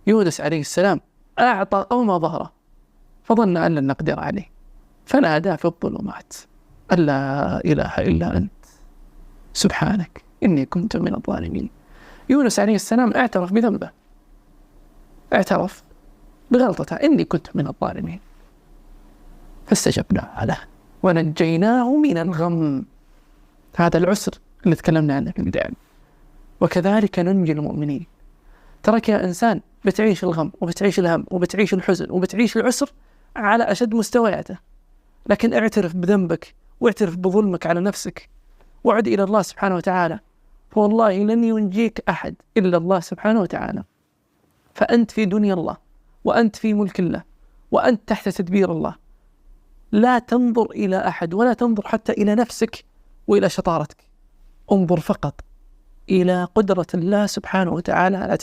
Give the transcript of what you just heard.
يونس عليه السلام أعطى قوم ظهره فظن أن لن نقدر عليه فنادى في الظلمات أن لا إله إلا أنت سبحانك إني كنت من الظالمين. يونس عليه السلام اعترف بذنبه، اعترف بغلطته، إني كنت من الظالمين، فاستجبنا له ونجيناه من الغم. هذا العسر اللي تكلمنا عنه في البداية، وكذلك ننجي المؤمنين. ترك يا إنسان بتعيش الغم وبتعيش الهم وبتعيش الحزن وبتعيش العسر على أشد مستوياته، لكن اعترف بذنبك واعترف بظلمك على نفسك وعد إلى الله سبحانه وتعالى، فوالله لن ينجيك أحد إلا الله سبحانه وتعالى. فأنت في دنيا الله وأنت في ملك الله وأنت تحت تدبير الله. لا تنظر إلى أحد ولا تنظر حتى إلى نفسك وإلى شطارتك، انظر فقط إلى قدرة الله سبحانه وتعالى على